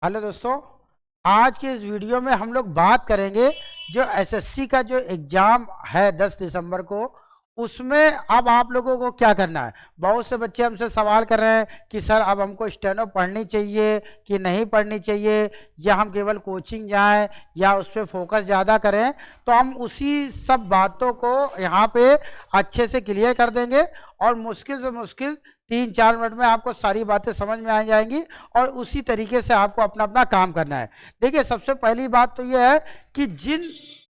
Hello दोस्तों। आज के इस वीडियो में हम लोग बात करेंगे जो एसएससी का जो एग्जाम है 10 दिसंबर को, उसमें अब आप लोगों को क्या करना है। बहुत से बच्चे हमसे सवाल कर रहे हैं कि सर अब हमको स्टेनो पढ़नी चाहिए कि नहीं पढ़नी चाहिए, या हम केवल कोचिंग जाएं या उस पर फोकस ज़्यादा करें। तो हम उसी सब बातों को यहाँ पे अच्छे से क्लियर कर देंगे और मुश्किल से मुश्किल 3-4 मिनट में आपको सारी बातें समझ में आ जाएंगी और उसी तरीके से आपको अपना अपना काम करना है। देखिए, सबसे पहली बात तो यह है कि जिन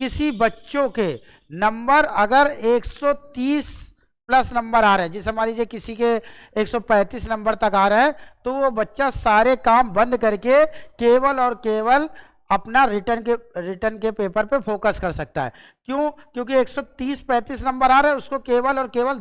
किसी बच्चों के नंबर अगर 130 प्लस नंबर आ रहे हैं, जैसे मान लीजिए किसी के 135 नंबर तक आ रहे हैं, तो वो बच्चा सारे काम बंद करके केवल और केवल अपना रिटर्न के पेपर पे फोकस कर सकता है। क्यों? क्योंकि 130-35 नंबर आ रहे हैं, उसको केवल और केवल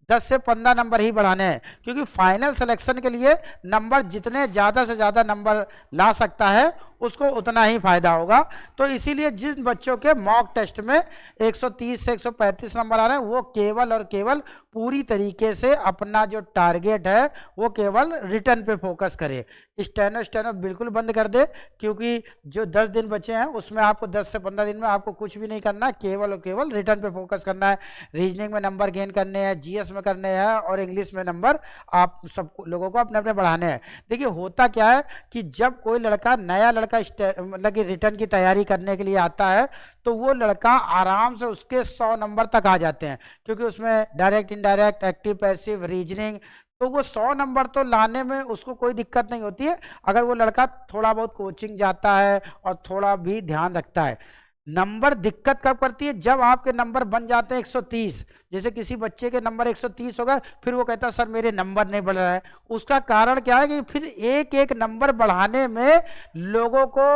10 से 15 नंबर ही बढ़ाने हैं। क्योंकि फाइनल सिलेक्शन के लिए नंबर जितने ज़्यादा से ज़्यादा नंबर ला सकता है उसको उतना ही फायदा होगा। तो इसीलिए जिन बच्चों के मॉक टेस्ट में 130 से 135 नंबर आ रहे हैं, वो केवल और केवल पूरी तरीके से अपना जो टारगेट है वो केवल रिटर्न पे फोकस करे। स्टेनो बिल्कुल बंद कर दे, क्योंकि जो 10 दिन बचे हैं उसमें आपको 10 से 15 दिन में आपको कुछ भी नहीं करना, केवल और केवल रिटर्न पे फोकस करना है। रीजनिंग में नंबर गेन करने हैं, जीएस में करने हैं और इंग्लिश में नंबर आप सब लोगों को अपने अपने बढ़ाने हैं। देखिए, होता क्या है कि जब कोई नया लड़का मतलब कि रिटर्न की तैयारी करने के लिए आता है, तो वो लड़का आराम से उसके 100 नंबर तक आ जाते हैं, क्योंकि उसमें direct indirect active passive reasoning, तो वो 100 नंबर तो लाने में उसको कोई दिक्कत नहीं होती है, अगर वो लड़का थोड़ा बहुत कोचिंग जाता है और थोड़ा भी ध्यान रखता है। नंबर दिक्कत कब करती है? जब आपके नंबर बन जाते हैं 130। जैसे किसी बच्चे के नंबर 130 हो गए, फिर वो कहता है सर मेरे नंबर नहीं बढ़ रहा है। उसका कारण क्या है कि फिर एक एक नंबर बढ़ाने में लोगों को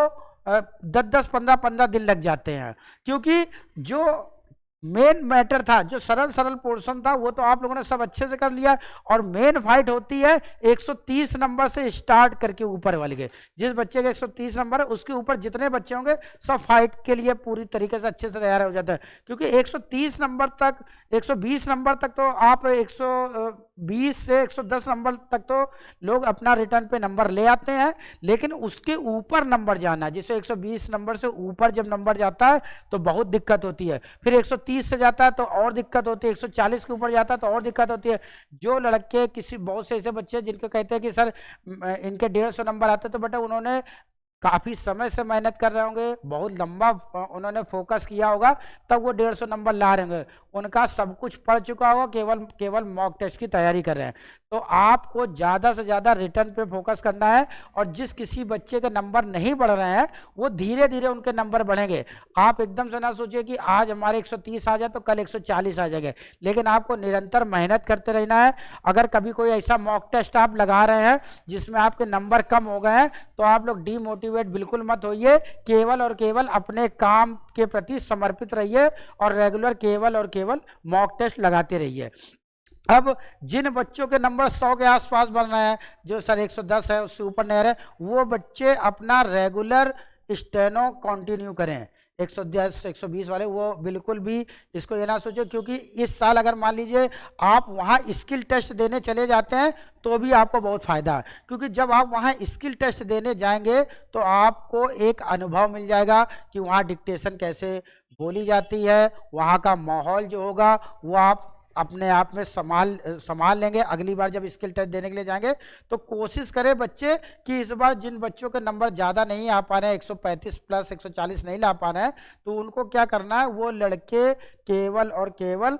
10-10 15-15 दिन लग जाते हैं। क्योंकि जो मेन मैटर था, जो सरल सरल पोर्शन था, वो तो आप लोगों ने सब अच्छे से कर लिया। और मेन फाइट होती है 130 नंबर से स्टार्ट करके ऊपर वाले के। जिस बच्चे के 130 नंबर है उसके ऊपर जितने बच्चे होंगे सब फाइट के लिए पूरी तरीके से अच्छे से तैयार हो जाता है। क्योंकि 130 नंबर तक, 120 नंबर तक तो आप 120 से 110 नंबर तक तो लोग अपना रिटर्न पे नंबर ले आते हैं, लेकिन उसके ऊपर नंबर जाना, जैसे 120 नंबर से ऊपर जब नंबर जाता है तो बहुत दिक्कत होती है। फिर 130 से जाता है तो और दिक्कत होती है, 140 के ऊपर जाता है तो और दिक्कत होती है। जो लड़के बहुत से ऐसे बच्चे जिनके कहते हैं कि सर इनके 150 नंबर आते, तो बेटा उन्होंने काफी समय से मेहनत कर रहे होंगे, बहुत लंबा उन्होंने फोकस किया होगा, तब वो 150 नंबर ला रहे होंगे। उनका सब कुछ पढ़ चुका होगा, केवल केवल मॉक टेस्ट की तैयारी कर रहे हैं। तो आपको ज्यादा से ज्यादा रिटर्न पे फोकस करना है। और जिस किसी बच्चे के नंबर नहीं बढ़ रहे हैं, वो धीरे धीरे उनके नंबर बढ़ेंगे। आप एकदम से ना सोचिए कि आज हमारे 130 आ जाए तो कल 140 आ जाएंगे, लेकिन आपको निरंतर मेहनत करते रहना है। अगर कभी कोई ऐसा मॉक टेस्ट आप लगा रहे हैं जिसमें आपके नंबर कम हो गए हैं, तो आप लोग डीमोटिवेट बिल्कुल मत होइए। केवल और केवल अपने काम के प्रति समर्पित रहिए और रेगुलर केवल और केवल मॉक टेस्ट लगाते रहिए। अब जिन बच्चों के नंबर 100 के आसपास बन रहे हैं, जो सर 110 है उससे ऊपर नहीं आ रहे, वो बच्चे अपना रेगुलर स्टेनो कंटिन्यू करें। 110 120 वाले वो बिल्कुल भी इसको ये ना सोचो, क्योंकि इस साल अगर मान लीजिए आप वहाँ स्किल टेस्ट देने चले जाते हैं तो भी आपको बहुत फायदा है। क्योंकि जब आप वहाँ स्किल टेस्ट देने जाएंगे तो आपको एक अनुभव मिल जाएगा कि वहाँ डिक्टेशन कैसे बोली जाती है, वहाँ का माहौल जो होगा वो आप अपने आप में संभाल लेंगे। अगली बार जब स्किल टेस्ट देने के लिए जाएंगे तो कोशिश करें बच्चे कि इस बार जिन बच्चों के नंबर ज़्यादा नहीं आ पा रहे हैं, 135 प्लस 140 नहीं ला पा रहे हैं, तो उनको क्या करना है, वो लड़के केवल और केवल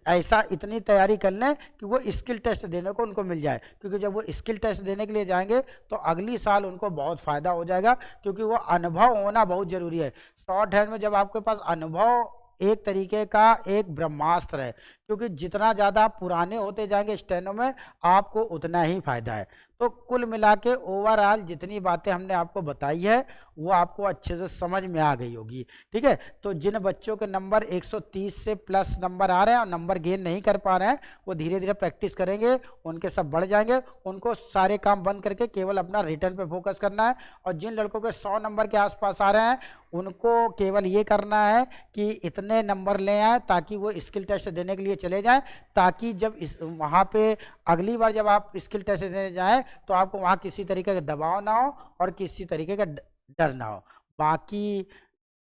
ऐसा इतनी तैयारी कर लें कि वो स्किल टेस्ट देने को उनको मिल जाए। क्योंकि जब वो स्किल टेस्ट देने के लिए जाएंगे तो अगली साल उनको बहुत फ़ायदा हो जाएगा, क्योंकि वो अनुभव होना बहुत ज़रूरी है। शॉर्ट हैंड में जब आपके पास अनुभव एक तरीके का एक ब्रह्मास्त्र है, क्योंकि जितना ज़्यादा आप पुराने होते जाएंगे स्टेनो में, आपको उतना ही फायदा है। तो कुल मिला के ओवरऑल जितनी बातें हमने आपको बताई है वो आपको अच्छे से समझ में आ गई होगी। ठीक है, तो जिन बच्चों के नंबर 130 से प्लस नंबर आ रहे हैं और नंबर गेन नहीं कर पा रहे हैं, वो धीरे धीरे प्रैक्टिस करेंगे, उनके सब बढ़ जाएंगे। उनको सारे काम बंद करके केवल अपना रिटर्न पे फोकस करना है। और जिन लड़कों के 100 नंबर के आसपास आ रहे हैं, उनको केवल ये करना है कि इतने नंबर ले आए ताकि वो स्किल टेस्ट देने के लिए चले जाएं, ताकि जब इस वहाँ पे अगली बार जब आप स्किल टेस्ट देने जाएं तो आपको वहाँ किसी तरीके का दबाव ना हो और किसी तरीके का डर ना हो। बाकी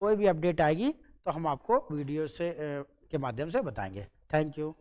कोई भी अपडेट आएगी तो हम आपको वीडियो से के माध्यम से बताएंगे। Thank you.